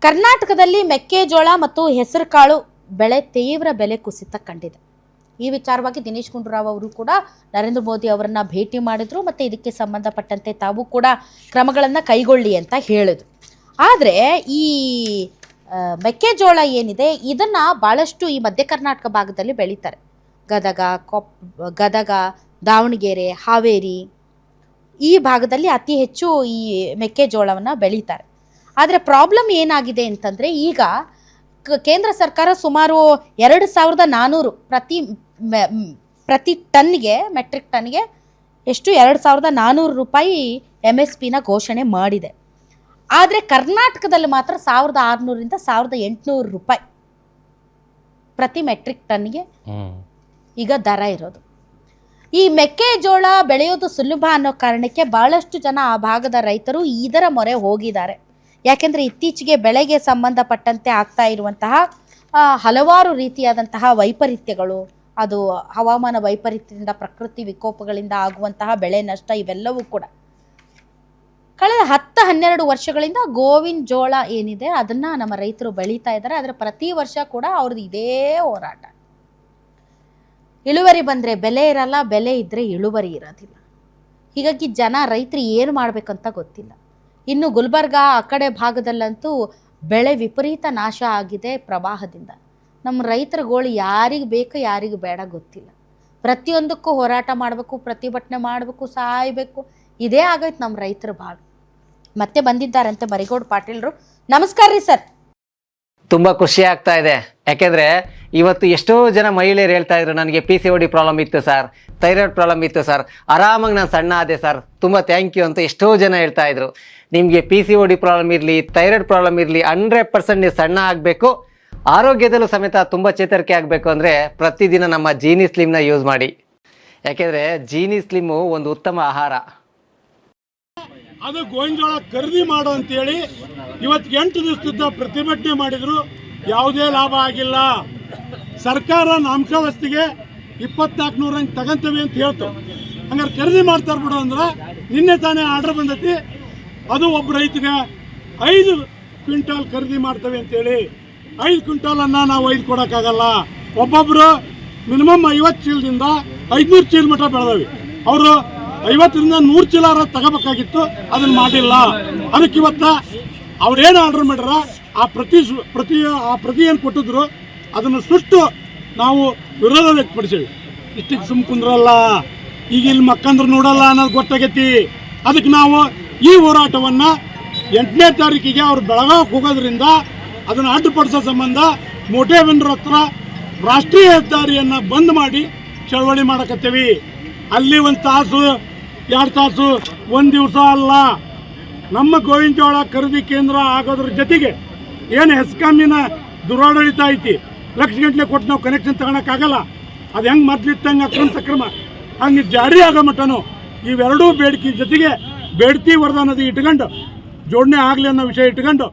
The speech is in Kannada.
ಕರ್ನಾಟಕದಲ್ಲಿ ಮೆಕ್ಕೆಜೋಳ ಮತ್ತು ಹೆಸರುಕಾಳು ಬೆಳೆ ತೀವ್ರ ಬೆಲೆ ಕುಸಿತ ಕಂಡಿದೆ. ಈ ವಿಚಾರವಾಗಿ ದಿನೇಶ್ ಗುಂಡೂರಾವ್ ಅವರು ಕೂಡ ನರೇಂದ್ರ ಮೋದಿ ಅವರನ್ನ ಭೇಟಿ ಮಾಡಿದ್ರು ಮತ್ತು ಇದಕ್ಕೆ ಸಂಬಂಧಪಟ್ಟಂತೆ ತಾವು ಕೂಡ ಕ್ರಮಗಳನ್ನು ಕೈಗೊಳ್ಳಿ ಅಂತ ಹೇಳಿದ್ರು. ಆದರೆ ಈ ಮೆಕ್ಕೆಜೋಳ ಏನಿದೆ ಇದನ್ನು ಭಾಳಷ್ಟು ಈ ಮಧ್ಯ ಕರ್ನಾಟಕ ಭಾಗದಲ್ಲಿ ಬೆಳೀತಾರೆ. ಗದಗ, ದಾವಣಗೆರೆ, ಹಾವೇರಿ ಈ ಭಾಗದಲ್ಲಿ ಅತಿ ಹೆಚ್ಚು ಈ ಮೆಕ್ಕೆಜೋಳವನ್ನು ಬೆಳೀತಾರೆ. ಆದರೆ ಪ್ರಾಬ್ಲಮ್ ಏನಾಗಿದೆ ಅಂತಂದರೆ, ಈಗ ಕೇಂದ್ರ ಸರ್ಕಾರ ಸುಮಾರು 2400 ಪ್ರತಿ ಟನ್ಗೆ, ಮೆಟ್ರಿಕ್ ಟನ್ಗೆ ಎಷ್ಟು 2400 ರೂಪಾಯಿ MSPನ ಘೋಷಣೆ ಮಾಡಿದೆ. ಆದರೆ ಕರ್ನಾಟಕದಲ್ಲಿ ಮಾತ್ರ 1600ರಿಂದ 1800 ರೂಪಾಯಿ ಪ್ರತಿ ಮೆಟ್ರಿಕ್ ಟನ್ಗೆ ಈಗ ದರ ಇರೋದು. ಈ ಮೆಕ್ಕೆಜೋಳ ಬೆಳೆಯೋದು ಸುಲಭ ಅನ್ನೋ ಕಾರಣಕ್ಕೆ ಭಾಳಷ್ಟು ಜನ ಆ ಭಾಗದ ರೈತರು ಇದರ ಮೊರೆ ಹೋಗಿದ್ದಾರೆ. ಯಾಕೆಂದರೆ ಇತ್ತೀಚೆಗೆ ಬೆಳೆಗೆ ಸಂಬಂಧಪಟ್ಟಂತೆ ಆಗ್ತಾ ಇರುವಂತಹ ಹಲವಾರು ರೀತಿಯಾದಂತಹ ವೈಪರೀತ್ಯಗಳು, ಅದು ಹವಾಮಾನ ವೈಪರೀತ್ಯದಿಂದ, ಪ್ರಕೃತಿ ವಿಕೋಪಗಳಿಂದ ಆಗುವಂತಹ ಬೆಳೆ ನಷ್ಟ, ಇವೆಲ್ಲವೂ ಕೂಡ ಕಳೆದ 10-12 ವರ್ಷಗಳಿಂದ ಗೋವಿನ ಜೋಳ ಏನಿದೆ ಅದನ್ನು ನಮ್ಮ ರೈತರು ಬೆಳೀತಾ ಇದ್ದಾರೆ. ಆದರೆ ಪ್ರತಿ ವರ್ಷ ಕೂಡ ಅವ್ರದ್ದು ಇದೇ ಹೋರಾಟ. ಇಳುವರಿ ಬಂದರೆ ಬೆಲೆ ಇರಲ್ಲ, ಬೆಲೆ ಇದ್ದರೆ ಇಳುವರಿ ಇರೋದಿಲ್ಲ. ಹೀಗಾಗಿ ರೈತರು ಏನು ಮಾಡಬೇಕಂತ ಗೊತ್ತಿಲ್ಲ. ಇನ್ನು ಗುಲ್ಬರ್ಗ ಆ ಕಡೆ ಭಾಗದಲ್ಲಂತೂ ಬೆಳೆ ವಿಪರೀತ ನಾಶ ಆಗಿದೆ ಪ್ರವಾಹದಿಂದ. ನಮ್ಮ ರೈತರುಗಳು ಯಾರಿಗೆ ಬೇಕು ಯಾರಿಗೆ ಬೇಡ ಗೊತ್ತಿಲ್ಲ. ಪ್ರತಿಯೊಂದಕ್ಕೂ ಹೋರಾಟ ಮಾಡಬೇಕು, ಪ್ರತಿಭಟನೆ ಮಾಡಬೇಕು, ಸಾಯಬೇಕು, ಇದೇ ಆಗೈತೆ ನಮ್ಮ ರೈತರು ಭಾಳ. ಮತ್ತೆ ಬಂದಿದ್ದಾರಂತೆ ಮರಿಗೌಡ ಪಾಟೀಲ್ರು. ನಮಸ್ಕಾರ ರೀ ಸರ್. ತುಂಬ ಖುಷಿ ಆಗ್ತಾ ಇದೆ. ಯಾಕೆಂದರೆ ಇವತ್ತು ಎಷ್ಟೋ ಜನ ಮಹಿಳೆಯರು ಹೇಳ್ತಾ ಇದ್ರು, ನನಗೆ PCOD ಪ್ರಾಬ್ಲಮ್ ಇತ್ತು ಸರ್, ಥೈರಾಯ್ಡ್ ಪ್ರಾಬ್ಲಮ್ ಇತ್ತು ಸರ್, ಆರಾಮಾಗಿ ನಾನು ಸಣ್ಣ ಆದೆ ಸರ್, ತುಂಬ ಥ್ಯಾಂಕ್ ಯು ಅಂತ ಎಷ್ಟೋ ಜನ ಹೇಳ್ತಾ ಇದ್ರು. ನಿಮಗೆ PCOD ಪ್ರಾಬ್ಲಮ್ ಇರಲಿ, ಥೈರಾಯ್ಡ್ ಪ್ರಾಬ್ಲಮ್ ಇರಲಿ, 100% ನೀವು ಸಣ್ಣ ಆಗಬೇಕು, ಆರೋಗ್ಯದಲ್ಲೂ ಸಮೇತ ತುಂಬ ಚೇತರಿಕೆ ಆಗಬೇಕು ಅಂದರೆ ಪ್ರತಿದಿನ ನಮ್ಮ ಜೀನಿ ಸ್ಲಿಮ್ನ ಯೂಸ್ ಮಾಡಿ. ಯಾಕೆಂದರೆ ಜೀನಿ ಸ್ಲಿಮ್ಮು ಒಂದು ಉತ್ತಮ ಆಹಾರ. ಅದು ಗೋವಿನ ಜೋಳ ಖರೀದಿ ಮಾಡು ಅಂತೇಳಿ ಇವತ್ತು 8 ದಿವಸದ ಪ್ರತಿಭಟನೆ ಮಾಡಿದ್ರು, ಯಾವುದೇ ಲಾಭ ಆಗಿಲ್ಲ. ಸರ್ಕಾರ ನಾಮಕಾವಸ್ತಿಗೆ 2400 ಹಂಗೆ ತಗೊಂತೇವೆ ಅಂತ ಹೇಳ್ತು. ಹಂಗಾರೆ ಖರೀದಿ ಮಾಡ್ತಾರೆ ಬಿಡು ಅಂದ್ರೆ ನಿನ್ನೆ ತಾನೇ ಆರ್ಡರ್ ಬಂದೈತಿ. ಅದು ಒಬ್ಬ ರೈತಗೆ 5 ಕ್ವಿಂಟಾಲ್ ಖರೀದಿ ಮಾಡ್ತೇವೆ ಅಂತೇಳಿ 5 ಕ್ವಿಂಟಾಲನ್ನು ನಾವು 5 ಕೊಡೋಕ್ಕಾಗಲ್ಲ. ಒಬ್ಬೊಬ್ಬರು ಮಿನಿಮಮ್ 50 ಚೀಲದಿಂದ 500 ಚೀಲ ಮಟ್ಟ ಬೆಳೆದವಿ. ಅವರು 50ರಿಂದ 100 ಚೀಲ ತಗೋಬೇಕಾಗಿತ್ತು, ಅದನ್ನು ಮಾಡಿಲ್ಲ. ಅದಕ್ಕೆ ಇವತ್ತು ಅವ್ರೇನು ಆರ್ಡರ್ ಮಾಡ್ಯಾರ ಆ ಪ್ರತಿ ಏನು ಕೊಟ್ಟಿದ್ರು ಅದನ್ನು ಸುಟ್ಟು ನಾವು ವಿರೋಧ ವ್ಯಕ್ತಪಡಿಸೇವಿ. ಇಷ್ಟಕ್ಕೆ ಸುಮ್ ಕುಂದ್ರಲ್ಲ, ಈಗ ಇಲ್ಲಿ ಮಕ್ಕಂದ್ರೆ ನೋಡಲ್ಲ ಅನ್ನೋದು ಗೊತ್ತಾಗೈತಿ. ಅದಕ್ಕೆ ನಾವು ಈ ಹೋರಾಟವನ್ನು 8ನೇ ತಾರೀಕಿಗೆ ಅವ್ರು ಬೆಳಗಾವಿಗೆ ಹೋಗೋದ್ರಿಂದ ಅದನ್ನು ಅಡ್ಡುಪಡಿಸೋ ಸಂಬಂಧ ಮೋಟೇಬೆನ್ನೂರ ಹತ್ರ ರಾಷ್ಟ್ರೀಯ ಹೆದ್ದಾರಿಯನ್ನು ಬಂದ್ ಮಾಡಿ ಚಳವಳಿ ಮಾಡಕತ್ತೇವಿ. ಅಲ್ಲಿ 1 ತಾಸು 2 ತಾಸು 1 ದಿವಸ ಅಲ್ಲ. ನಮ್ಮ ಗೋವಿನ ಜೋಳ ಖರೀದಿ ಕೇಂದ್ರ ಆಗೋದ್ರ ಜೊತೆಗೆ ಏನು ಹೆಸ್ಕಾಮಿನ ದುರಾಡಳಿತ ಐತಿ, ಲಕ್ಷಗಟ್ಟಲೆ ಕೊಟ್ಟು ನಾವು ಕನೆಕ್ಷನ್ ತಗೊಳಕ್ಕಾಗಲ್ಲ. ಅದು ಹೆಂಗೆ ಮೊದಲಿತ್ತಂಗೆ ಅಕ್ರಮ ಸಕ್ರಮ ಹಂಗೆ ಜಾರಿ ಆಗೋ ಮಟ್ಟನು ಇವೆರಡೂ ಬೇಡಿಕೆ ಜೊತೆಗೆ ಬೇಡ್ತಿ ವರದಾನದ ಇಟ್ಕೊಂಡು ಜೋಡಣೆ ಆಗಲಿ ಅನ್ನೋ ವಿಷಯ ಇಟ್ಕೊಂಡು